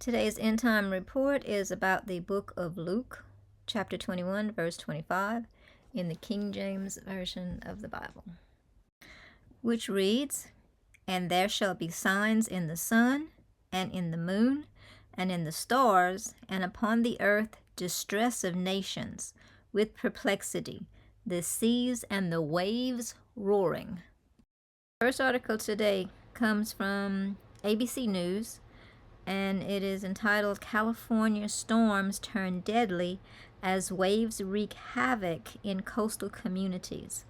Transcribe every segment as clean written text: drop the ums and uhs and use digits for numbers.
Today's end time report is about the book of Luke, chapter 21, verse 25, in the King James Version of the Bible, which reads, "And there shall be signs in the sun, and in the moon, and in the stars, and upon the earth distress of nations, with perplexity, the seas and the waves roaring." First article today comes from ABC News, and it is entitled "California Storms Turn Deadly as Waves Wreak Havoc in Coastal Communities."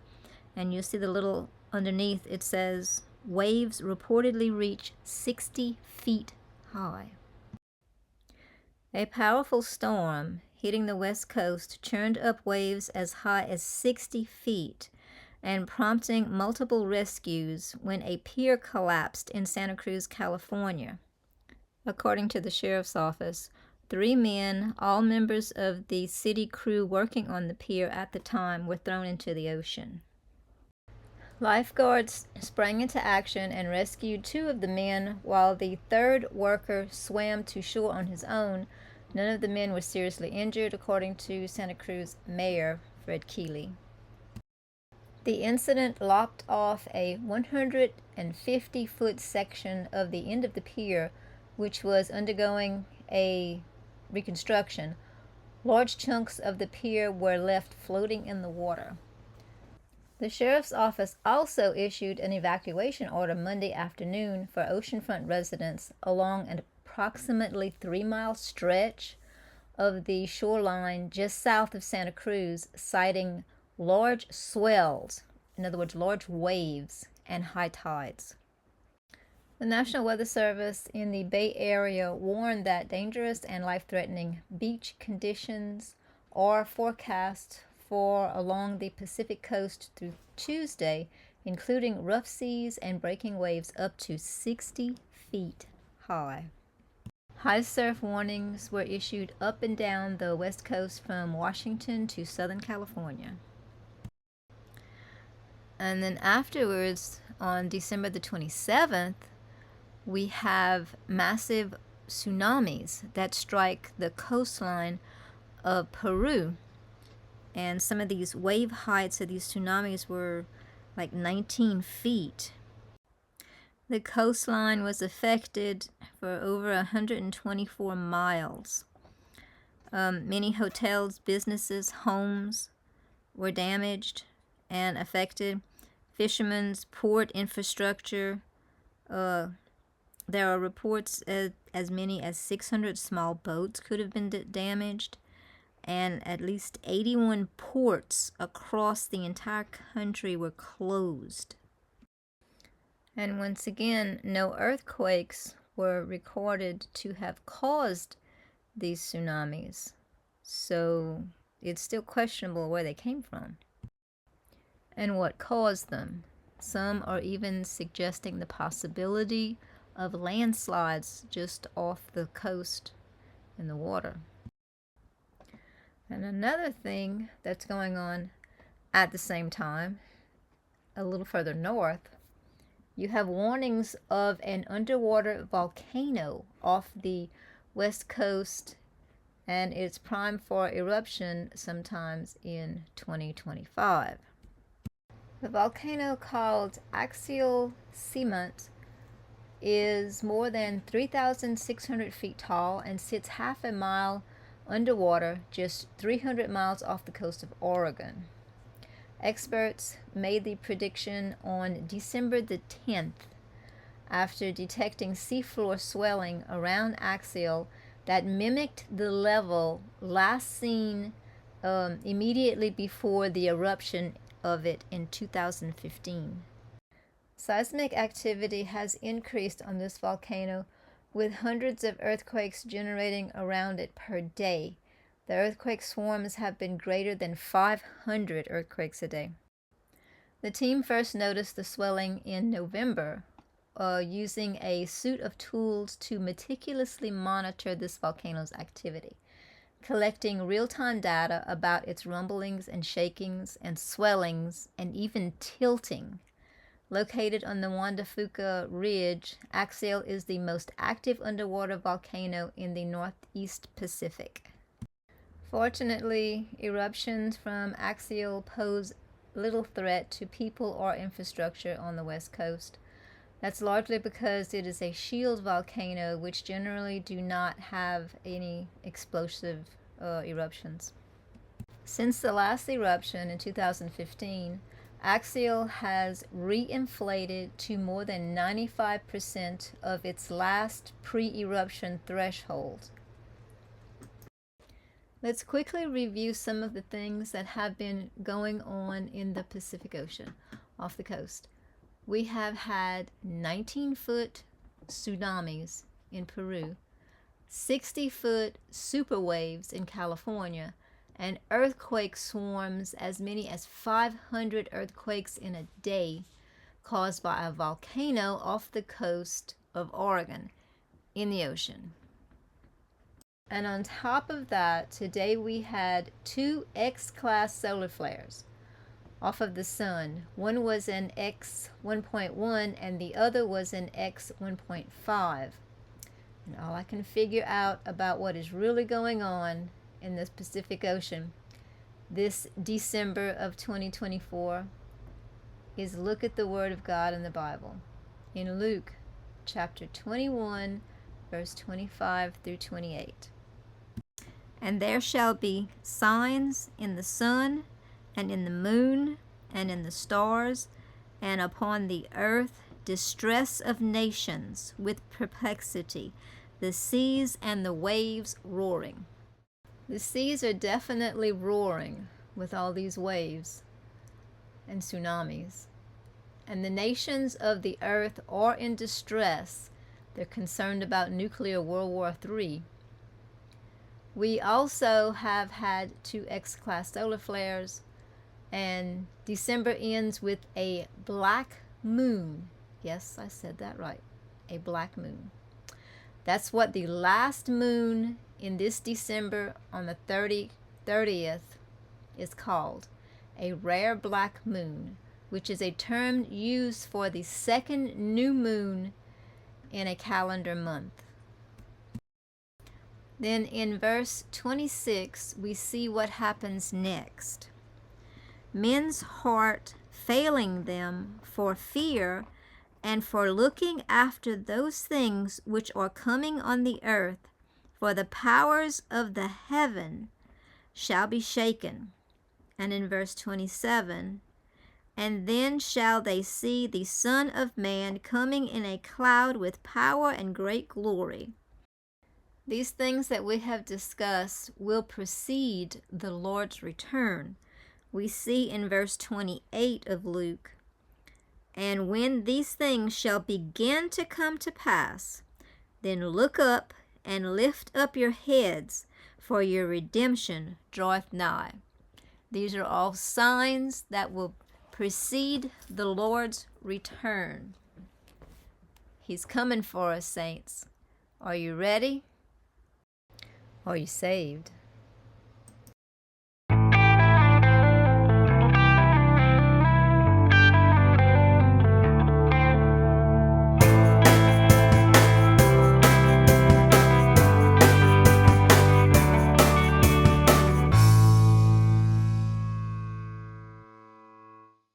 And you'll see the little underneath, it says, "Waves reportedly reach 60 feet high." A powerful storm hitting the West Coast churned up waves as high as 60 feet and prompting multiple rescues when a pier collapsed in Santa Cruz, California. According to the sheriff's office, 3 men, all members of the city crew working on the pier at the time, were thrown into the ocean. Lifeguards sprang into action and rescued 2 of the men, while the 3rd worker swam to shore on his own. None of the men were seriously injured, according to Santa Cruz Mayor Fred Keeley. The incident lopped off a 150-foot section of the end of the pier, which was undergoing a reconstruction. Large chunks of the pier were left floating in the water. The sheriff's office also issued an evacuation order Monday afternoon for oceanfront residents along an approximately 3-mile stretch of the shoreline just south of Santa Cruz, citing large swells, in other words, large waves, and high tides. The National Weather Service in the Bay Area warned that dangerous and life-threatening beach conditions are forecast for along the Pacific coast through Tuesday, including rough seas and breaking waves up to 60 feet high. High surf warnings were issued up and down the West Coast from Washington to Southern California. And then afterwards, on December the 27th, we have massive tsunamis that strike the coastline of Peru. And some of these wave heights of these tsunamis were like 19 feet. The coastline was affected for over 124 miles. Many hotels, businesses, homes were damaged and affected. Fishermen's port infrastructure. There are reports as many as 600 small boats could have been damaged, and at least 81 ports across the entire country were closed. And once again, no earthquakes were recorded to have caused these tsunamis, so it's still questionable where they came from and what caused them. Some are even suggesting the possibility of landslides just off the coast in the water. And another thing that's going on at the same time, a little further north, you have warnings of an underwater volcano off the west coast, and it's primed for eruption sometimes in 2025. The volcano, called Axial Seamount, is more than 3,600 feet tall and sits half a mile underwater, just 300 miles off the coast of Oregon. Experts made the prediction on December the 10th after detecting seafloor swelling around Axial that mimicked the level last seen immediately before the eruption of it in 2015. Seismic activity has increased on this volcano, with hundreds of earthquakes generating around it per day. The earthquake swarms have been greater than 500 earthquakes a day. The team first noticed the swelling in November, using a suite of tools to meticulously monitor this volcano's activity, collecting real-time data about its rumblings and shakings and swellings and even tilting. Located on the Wandafuka Ridge, Axial is the most active underwater volcano in the Northeast Pacific. Fortunately, eruptions from Axial pose little threat to people or infrastructure on the west coast. That's largely because it is a shield volcano, which generally do not have any explosive eruptions. Since the last eruption in 2015, Axial has reinflated to more than 95% of its last pre-eruption threshold. Let's quickly review some of the things that have been going on in the Pacific Ocean off the coast. We have had 19-foot tsunamis in Peru, 60-foot super waves in California, and earthquake swarms as many as 500 earthquakes in a day caused by a volcano off the coast of Oregon in the ocean. And on top of that, today we had 2 X-class solar flares off of the sun. One was an X 1.1 and the other was an X 1.5. And all I can figure out about what is really going on in the Pacific Ocean this December of 2024 is look at the Word of God in the Bible. In Luke chapter 21, verse 25 through 28. And there shall be signs in the sun, and in the moon, and in the stars, and upon the earth distress of nations with perplexity, the seas and the waves roaring. The seas are definitely roaring with all these waves and tsunamis. And the nations of the earth are in distress. They're concerned about nuclear World War III. We also have had 2 X-class solar flares, and December ends with a black moon. Yes, I said that right. A black moon. That's what the last moon in this December on the 30th is called. A rare black moon, which is a term used for the second new moon in a calendar month. Then in verse 26, we see what happens next. Men's heart failing them for fear and for looking after those things which are coming on the earth, for the powers of the heaven shall be shaken. And in verse 27, and then shall they see the Son of Man coming in a cloud with power and great glory. These things that we have discussed will precede the Lord's return. We see in verse 28 of Luke, and when these things shall begin to come to pass, then look up and lift up your heads, for your redemption draweth nigh. These are all signs that will precede the Lord's return. He's coming for us, saints. Are you ready? Are you saved?